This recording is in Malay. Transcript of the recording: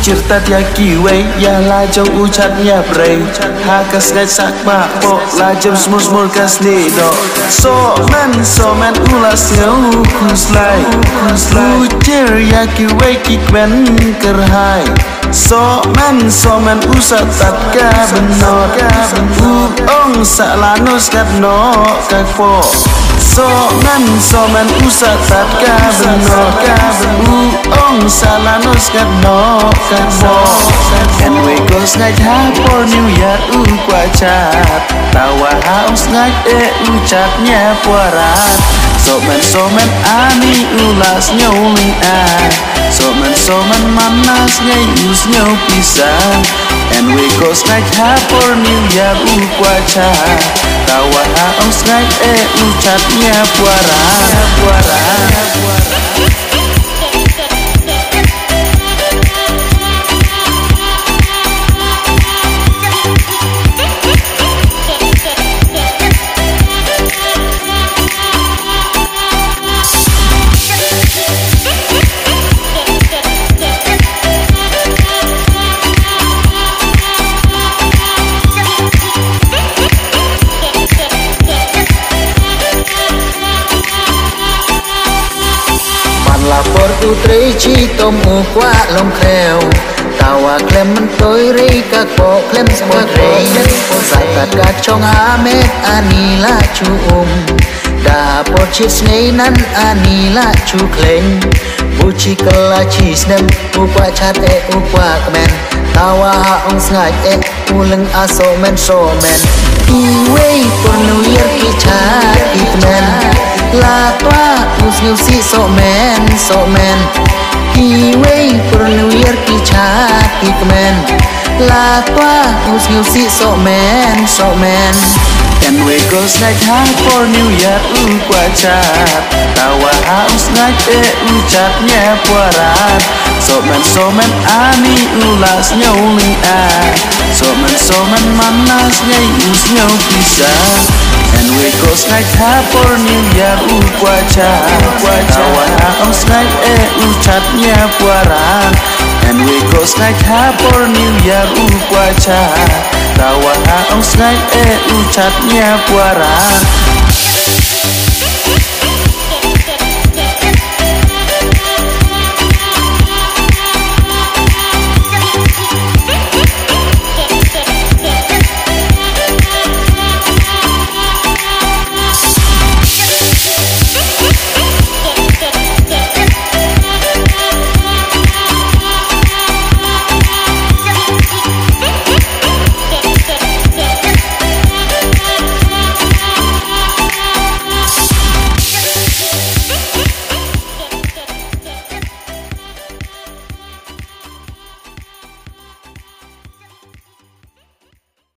cerita dia kiwai ya la jauh ucapnya brei hakas ngai sak ba po la jam smur kas ni do so man ulas ngau kuslai ucer ya kiwai kikwen kerhai so man usat tat ka benor ong salanus kat no kakpo so man usat tat ka benor ong salanus kat no kakpo and we goes ngai ha for new year qua chat tawa house ngai ucapnya puarat so man ani ulas nyoli so man manas ngai us nyau pisang and we goes ngai ha for new year qua chat tawa house ngai ucapnya puarat lapor utri chi tom u qua long kheo tawa klem man toy ri ka ko klem spot rei satat ka chong amet anila chu da por chi snei nan anila chu kleng uchi kala chi snem u qua chat u qua kmen tawa ong sngai uleng aso men i wei por new year ki chat itmen la toa usniu si so men i wei por new year ki chat ikmen la toa usniu si so men and we goes ngai ha for new year qua chat tawa house ngai ucapnya puarat so man ani ulas nyoli so man manas ngai us nyau pisang and we goes ngai ha for new year qua chat tawa house ngai ucapnya puarat and we goes ngai ha for new year qua chat tawa house ngai ucapnya puarat